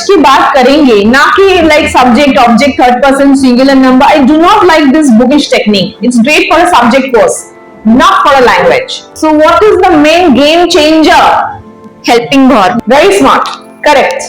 की बात करेंगे, ना कि like subject, object, third person, singular number. I do not like this bookish technique. It's great for a subject course, not for a language. So what is the main game changer? Helping verb. Very smart. Correct.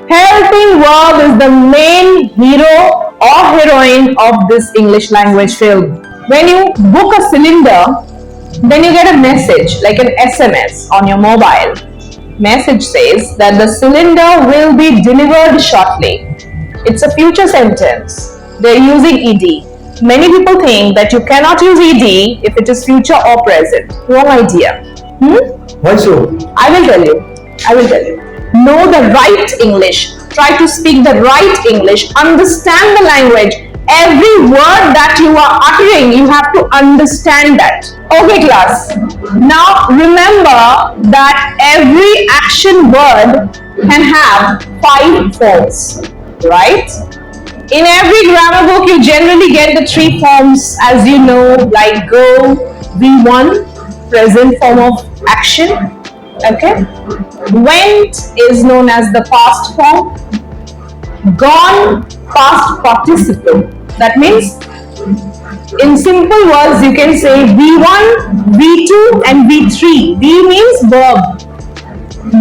Helping verb is the main hero or heroine of this English language film. When you book a cylinder, then you get a message like an SMS on your mobile. Message says that the cylinder will be delivered shortly. It's a future sentence. They're using ED. Many people think that you cannot use ED if it is future or present. Wrong idea. Why so? I will tell you. Know the right English. Try to speak the right English. Understand the language. Every word that you are uttering, you have to understand that. Okay, class. Now remember that every action word can have 5 forms, right? In every grammar book, you generally get the 3 forms, as you know, like go, V1, present form of action. Okay. Went is known as the past form. Gone, past participle. That means, in simple words, you can say V1, V2 and V3. V means verb.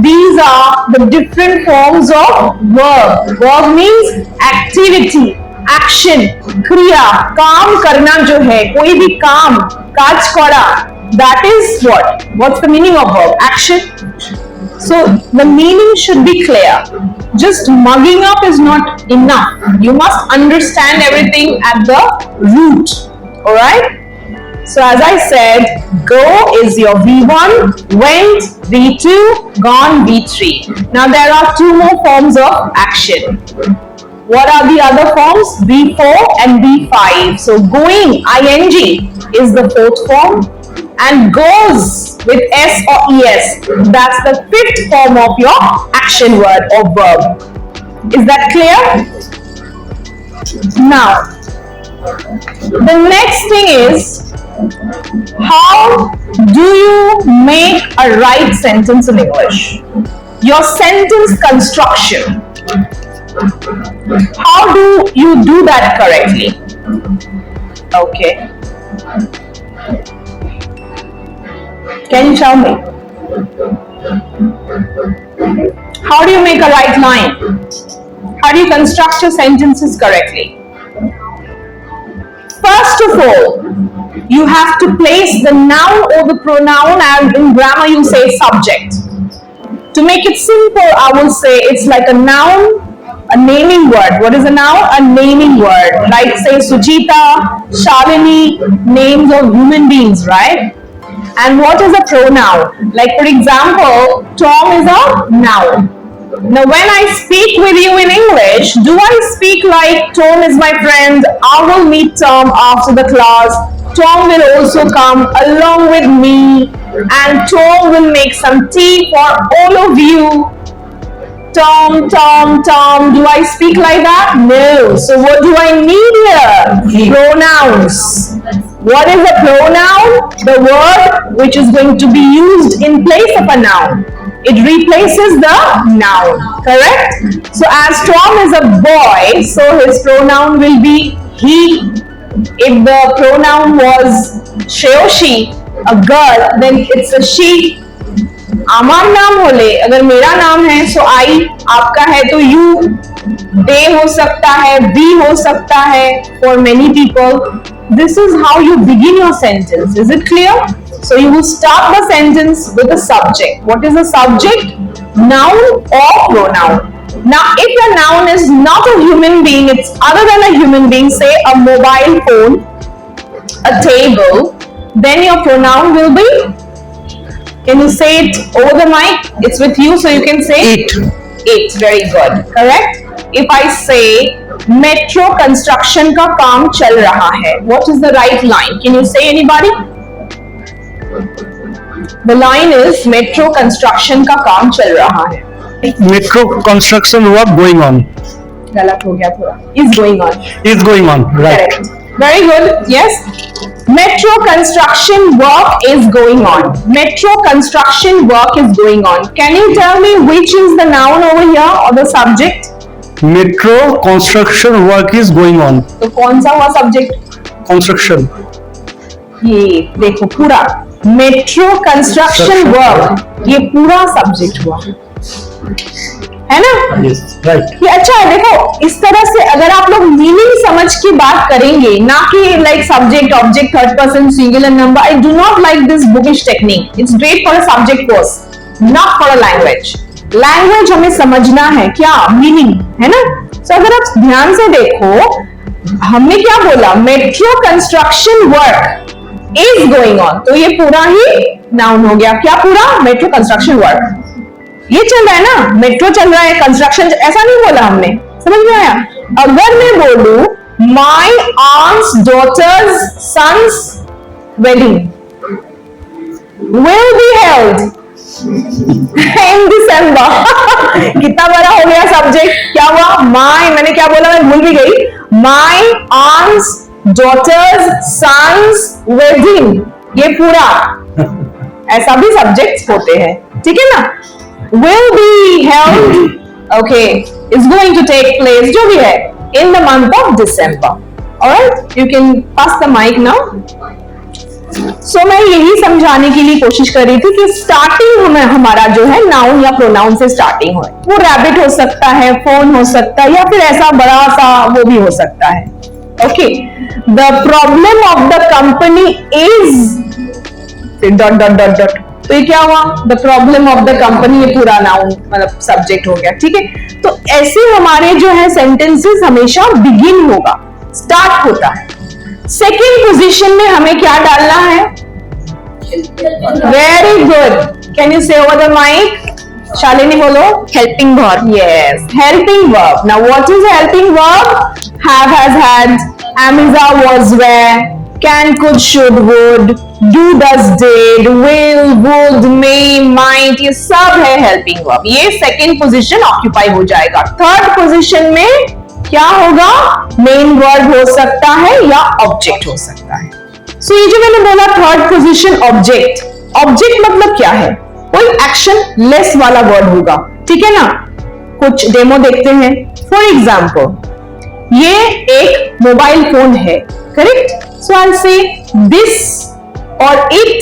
These are the different forms of verb. Verb means activity, action, kriya, काम करना जो है, कोई भी काम, काज करा. That is what? What's the meaning of verb? Action. So the meaning should be clear. Just mugging up is not enough. You must understand everything at the root. Alright? So as I said, go is your V1, went V2, gone V3. Now there are 2 more forms of action. What are the other forms? V4 and V5. So going, ing, is the 4th form. And goes with S or ES. That's the 5th form of your action word or verb. Is that clear? Now, the next thing is, how do you make a right sentence in English? Your sentence construction. How do you do that correctly? Okay. Can you tell me? How do you make a right line? How do you construct your sentences correctly? First of all, you have to place the noun or the pronoun, and in grammar you say subject. To make it simple, I will say it's like a noun, a naming word. What is a noun? A naming word. Like say Suchita, Shalini, names of human beings, right? And what is a pronoun? Like for example, Tom is a noun. Now when I speak with you in English, do I speak like Tom is my friend, I will meet Tom after the class, Tom will also come along with me, and Tom will make some tea for all of you. Tom, Tom, Tom. Do I speak like that? No. So what do I need here? Pronouns. What is a pronoun? The word which is going to be used in place of a noun. It replaces the noun. Correct? So as Tom is a boy, so his pronoun will be he. If the pronoun was she or she, a girl, then it's a she. আমার नाम होले, अगर मेरा नाम है so I, आपका है तो you, they हो सकता है, we हो सकता है for many people. This is how you begin your sentence. Is it clear? So you will start the sentence with a subject. What is the subject? Noun or pronoun. Now if your noun is not a human being, it's other than a human being, say a mobile phone, a table, then your pronoun will be, can you say it over the mic? It's with you, so you can say it. It. Very good. Correct? If I say metro construction का काम चल रहा है, what is the right line? Can you say anybody? The line is metro construction का काम चल रहा है. Metro construction work going on. गलत हो गया थोड़ा. Is going on. Is going on. Right. Correct. Very good. Yes. Metro construction work is going on. Metro construction work is going on. Can you tell me which is the noun over here or the subject? Metro construction work is going on. तो कौन सा हुआ subject? Construction. ये देखो पूरा metro construction work, ये पूरा subject हुआ है ना? Yes. Right. ये अच्छा है। देखो इस तरह से अगर आप लोग मीनिंग समझ के बात करेंगे, ना कि like subject object third person singular number, I do not like this bookish technique. It's great for a subject course, not for a language. Language हमें समझना है, क्या मीनिंग है ना। तो अगर आप ध्यान से देखो, हमने क्या बोला, metro construction work is going on, तो ये पूरा ही नाउन हो गया। क्या पूरा? Metro construction work. ये चल रहा है ना, मेट्रो चल रहा है, कंस्ट्रक्शन, ऐसा नहीं बोला हमने, समझ में आया? अगर मैं बोलूं my aunt's daughter's son's wedding will be held in December, कितना बड़ा हो गया सब्जेक्ट। क्या हुआ? माई, मैंने क्या बोला, मैं भूल भी गई। माई आंट्स डॉटर्स सन्स वेडिंग, ये पूरा, ऐसा भी सब्जेक्ट्स होते हैं, ठीक है ना। will be held, okay, is going to take place, जो भी है, in the month of December. Alright, you can pass the mic now. So मैं यही समझाने के लिए कोशिश कर रही थी कि स्टार्टिंग हमारा जो है नाउन या प्रोनाउन से स्टार्टिंग हो। वो रैबिट हो सकता है, फोन हो सकता है, या फिर ऐसा बड़ा सा वो भी हो सकता है। Okay, the problem of the company is dot dot dot dot, तो ये क्या हुआ? The problem of the company, ये पूरा नाउन मतलब सब्जेक्ट हो गया, ठीक है। तो ऐसे हमारे जो है सेंटेंसेस हमेशा बिगिन होगा, स्टार्ट होता है। सेकेंड पोजीशन में हमें क्या डालना है? वेरी गुड, कैन यू से ओवर द माइक? शालिनी बोलो। Helping verb. Yes, helping verb. Now what is a helping verb? Have, has, had, am, is, are, was, were, can, could, should, would, do, does, did, will, would, may, might, ये सब है helping verb। ये second position occupy हो जाएगा। Third position में क्या होगा? Main verb हो सकता है या ऑब्जेक्ट हो सकता है। सो ये जो मैंने बोला थर्ड पोजीशन ऑब्जेक्ट, ऑब्जेक्ट मतलब क्या है? कोई एक्शन लेस वाला वर्ड होगा, ठीक है ना। कुछ डेमो देखते हैं। फॉर एग्जाम्पल, ये एक मोबाइल फोन है, करेक्ट। सो आई से दिस और इट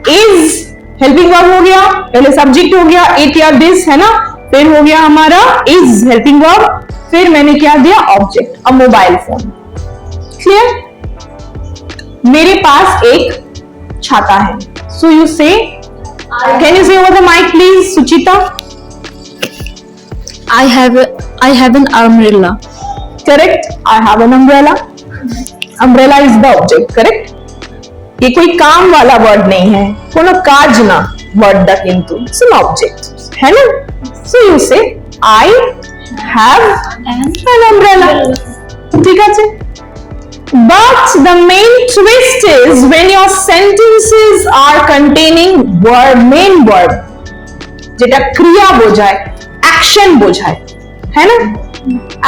इज हेल्पिंग वर्ब हो गया, पहले सब्जेक्ट हो गया इट या दिस, है ना, फिर हो गया हमारा इज हेल्पिंग वर्ब, फिर मैंने क्या दिया? ऑब्जेक्ट, अ मोबाइल फोन। क्लियर? मेरे पास एक छाता है। सो यू से, can you say over the mic please, Suchita? I have an umbrella. Correct, I have an umbrella. Umbrella is the object, correct? ये कोई काम वाला वर्ड नहीं है, कोनो काज ना वर्ड दा, किंतु it's an object, है ना। So you say I have an umbrella, ठीक है। But the main twist is when your sentences are containing verb, main verb, যেটা ক্রিয়া বোঝায়, action বোঝায়, है ना।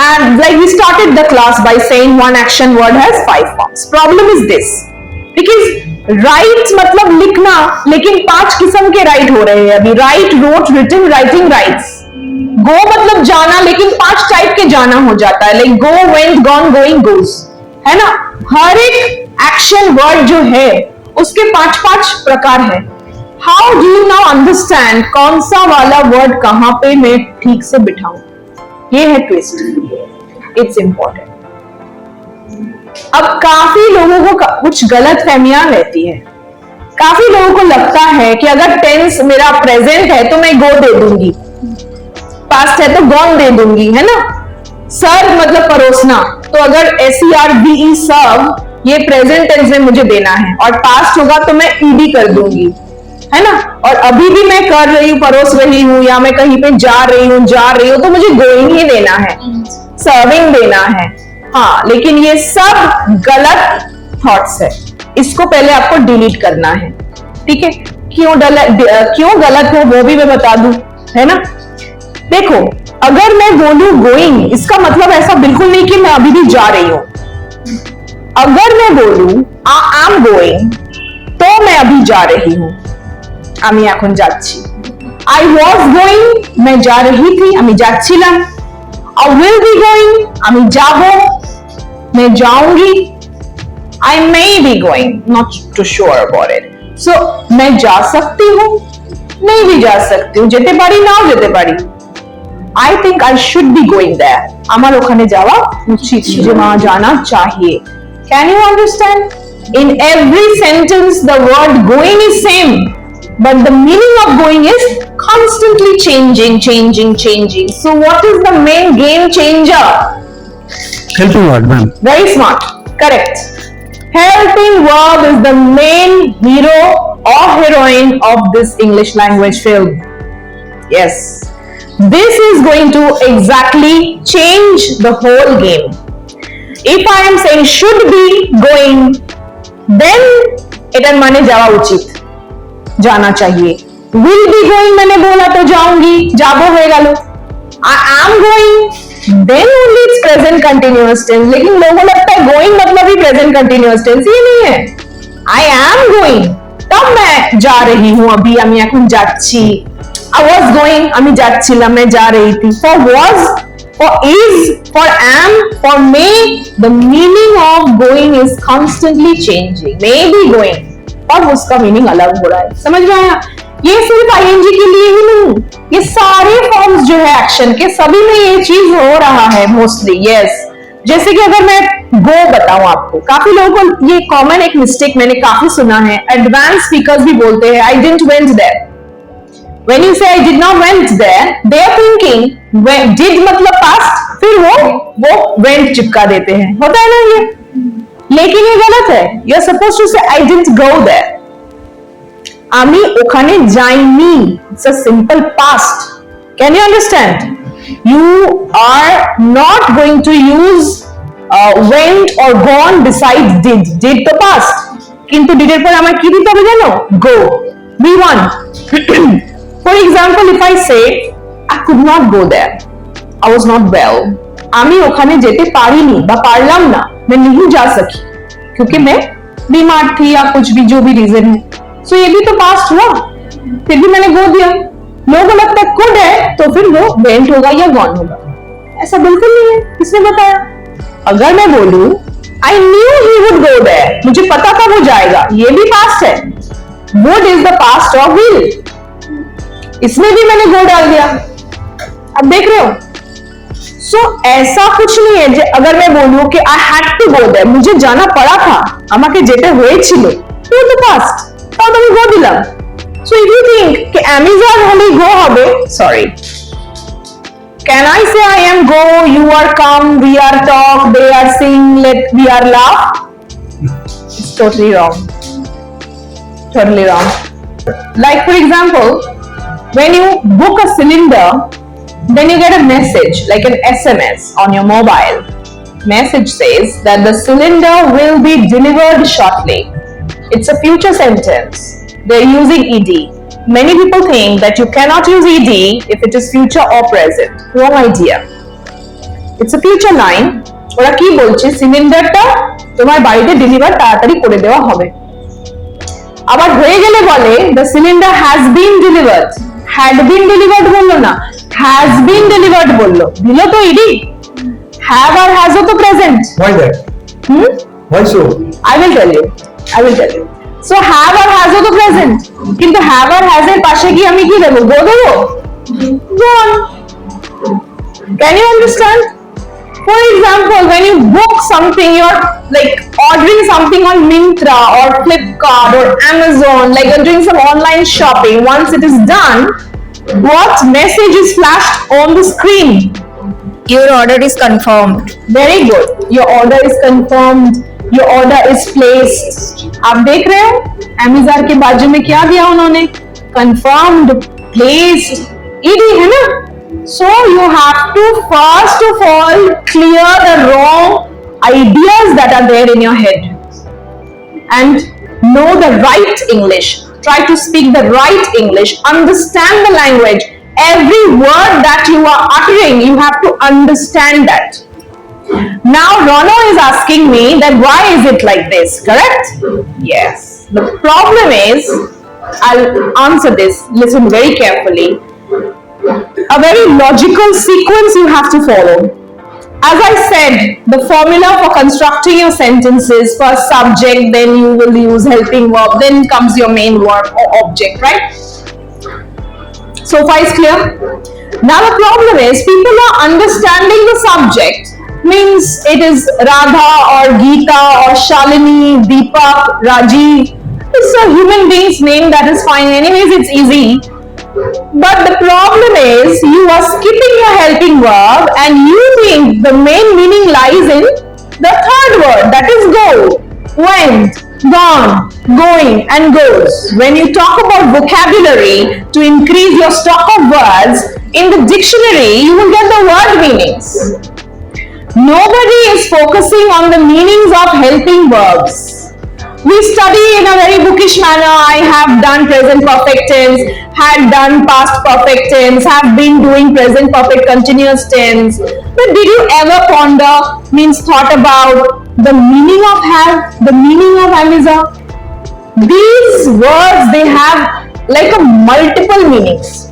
And like we started the class by saying one action word has 5 forms. Problem is this, because write मतलब लिखना, लेकिन 5 किस्म के write हो रहे हैं अभी। write, wrote, written, writing, writes. go मतलब जाना, लेकिन 5 टाइप के जाना हो जाता है, like go, went, gone, going, goes, है ना। हर एक एक्शन वर्ड जो है उसके 5-5 प्रकार है। How do you now understand कौन सा वाला वर्ड कहां पे मैं ठीक से बिठाऊं? ये है ट्विस्ट, इट्स इंपॉर्टेंट। अब काफी लोगों को कुछ गलत फहमियां रहती है। काफी लोगों को लगता है कि अगर टेंस मेरा प्रेजेंट है तो मैं गो दे दूंगी, पास्ट है तो गॉन दे दूंगी, है ना। सर्व मतलब परोसना, तो अगर SERVE सर्व ये प्रेजेंट टेंस में मुझे देना है, और पास्ट होगा तो मैं ED कर दूंगी, है ना। और अभी भी मैं कर रही हूँ, परोस रही हूँ, या मैं कहीं पे जा रही हूँ तो मुझे गोइंग ही देना है, सर्विंग देना है। हाँ, लेकिन ये सब गलत थॉट्स है, इसको पहले आपको डिलीट करना है, ठीक है। क्यों गलत हो वो भी मैं बता दूं, है ना। देखो, अगर मैं बोलूं गोइंग, इसका मतलब ऐसा बिल्कुल नहीं कि मैं अभी भी जा रही हूं। अगर मैं बोलूं आई एम गोइंग, तो मैं अभी जा रही हूं, আমি এখন যাচ্ছি। I was going, मैं जा रही थी, আমি যাচ্ছিলাম। I will be going, আমি যাব, मैं जाऊंगी। I may be going, not too sure about it. So मैं जा सकती हूँ, नहीं भी जा सकती हूँ, যেতে পারি নাও যেতে পারি। I think I should be going there. আমার ওখানে যাওয়া উচিত, যে মা জানা चाहिए। Can you understand? In every sentence, the word going is same, but the meaning of going is constantly changing. So what is the main game changer? Helping word, ma'am. Very smart. Correct. Helping verb is the main hero or heroine of this English language film. Yes. This is going to exactly change the whole game. If I am saying should be going, then এটার মানে যাওয়া উচিত, जाना चाहिए। will be going मैंने बोला तो जाऊंगी, जाबो হয়ে গেল। I am going, then only it's present continuous tense। लेकिन लोगों लगता है going मतलब ही present continuous tense, ये नहीं है। I am going, तब मैं जा रही हूँ, अभी আমি এখন যাচ্ছি। I was going, আমি যাচ্ছিলাম, मैं जा रही थी। For was, for is, for am, for may, the meaning of going is constantly changing। May be going, और उसका मीनिंग अलग हो रहा है। समझ में आया? ये सिर्फ आईएनजी के लिए ही नहीं, ये सारे फॉर्म्स जो है एक्शन के, सभी में ये चीज हो रहा है मोस्टली। यस, जैसे कि अगर मैं गो बताऊं आपको, काफी लोगों को ये कॉमन एक मिस्टेक मैंने काफी सुना है, एडवांस स्पीकर्स भी बोलते हैं I didn't went there. When you say I did not went there, they are thinking when did मतलब past, फिर वो went चिपका देते हैं, होता है ना ये? लेकिन ये गलत है। You are supposed to say I didn't go there. আমি ওখানে যাইনি। It's a simple past. Can you understand? You are not going to use went or gone besides did. Did the past. কিন্তু did এর পর আমার কি দিতে হবে জানো? Go. We want. For example, if I say I could not go there, I was not well, আমি ওখানে যেতে পারিনি বা পারলাম না, मैं नहीं जा सकी क्योंकि मैं बीमार थी या कुछ भी, जो भी रीजन है। सो ये भी तो पास्ट हुआ, फिर भी मैंने गो दिया। लोगों को लगता है कुड है तो फिर वो वेंट होगा या गॉन होगा, ऐसा बिल्कुल नहीं है। किसने बताया? अगर मैं बोलूं I knew he would go there, मुझे पता था वो जाएगा, ये भी पास्ट है। Would is the past of will, इसमें भी मैंने गो डाल दिया। अब देख रहे हो? सो ऐसा कुछ नहीं है যে अगर मैं बोलूं कि I had to go there, मुझे जाना पड़ा था, আমাকে যেতে হয়েছিল, তো তো পাস্ট, তাও আমি গো দিলাম। সো ইফ ইউ থিংক कि অ্যামেজন হলেই গো হবে, sorry. Can I say I am go, you are come, we are talk, they are sing, we are laugh? It's totally wrong. Totally wrong. Like for example, when you book a cylinder, then you get a message like an SMS on your mobile. Message says that the cylinder will be delivered shortly. It's a future sentence. They're using ed. Many people think that you cannot use ed if it is future or present. Wrong idea. It's a future line. ওরা কি বলছে, সিলিন্ডারটা তোমার বাড়িতে deliver তাড়াতাড়ি করে দেওয়া হবে। আবার হয়ে গেলে বলে the cylinder has been delivered. had been delivered বললো না, has been delivered বললো, দিল তো ইডি। have আর has ও তো present. Why that? Why so? I will tell you. So have আর has ও তো প্রেজেন্ট, কিন্তু have আর has এর পাশে কি আমি কি দেবো? go দেবো? gone. Can you understand? For example, when you book something, you're like ordering something on Myntra or Flipkart or Amazon, like you're doing some online shopping. Once it is done, what message is flashed on the screen? Your order is confirmed. Very good. Your order is confirmed. Your order is placed. आप देख रहे हो Amazon के बाजू में क्या दिया उन्होंने? Confirmed, placed, ed है ना? So you have to first of all clear the wrong ideas that are there in your head and know the right English. Try to speak the right English. Understand the language. Every word that you are uttering, you have to understand that. Now Rono is asking me that why is it like this, correct? Yes. The problem is, I'll answer this, listen very carefully. A very logical sequence you have to follow. As I said, the formula for constructing your sentences, first subject, then you will use helping verb, then comes your main verb or object, right? So far is clear? Now the problem is people are understanding the subject, means it is Radha or Geeta or Shalini, Deepak, Rajiv. It's a human being's name, that is fine. Anyways, it's easy. But the problem is you are skipping your helping verb and you think the main meaning lies in the third word, that is go, went, gone, going and goes. When you talk about vocabulary to increase your stock of words, in the dictionary you will get the word meanings. Nobody is focusing on the meanings of helping verbs. We study in a very bookish manner. I have done present perfect tense, had done past perfect tense, have been doing present perfect continuous tense. But did you ever ponder, means thought about the meaning of have, the meaning of Amisa? These words, they have like a multiple meanings.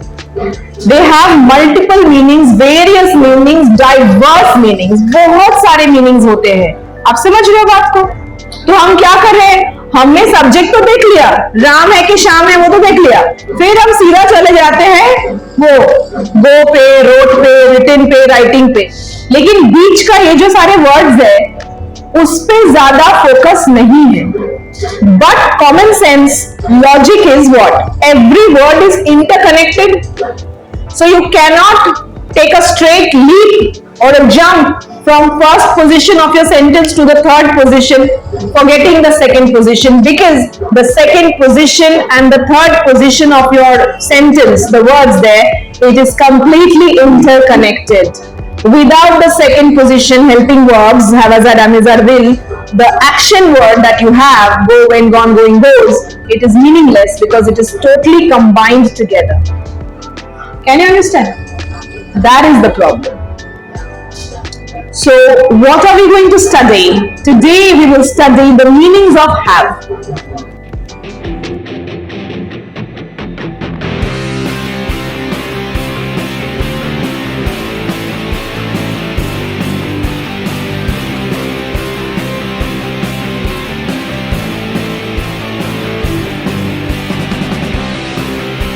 They have multiple meanings, various meanings, diverse meanings. बहुत सारे meanings होते हैं. आप समझ रहे हो बात को? तो हम क्या कर रहे हैं? हमने सब्जेक्ट तो देख लिया, राम है कि श्याम है वो तो देख लिया, फिर हम सीधा चले जाते हैं वो गो पे, रोड पे, रिटन पे, राइटिंग पे. लेकिन बीच का ये जो सारे वर्ड्स है उस पे ज्यादा फोकस नहीं है. But common sense logic is what? Every word is interconnected. So you cannot take a straight leap or a jump from first position of your sentence to the third position, forgetting the second position, because the second position and the third position of your sentence, the words there, it is completely interconnected. Without the second position, helping verbs, have as Amizar will, the action word that you have, go, when, gone, going, goes, it is meaningless because it is totally combined together. Can you understand? That is the problem. So, what are we going to study? Today we will study the meanings of have.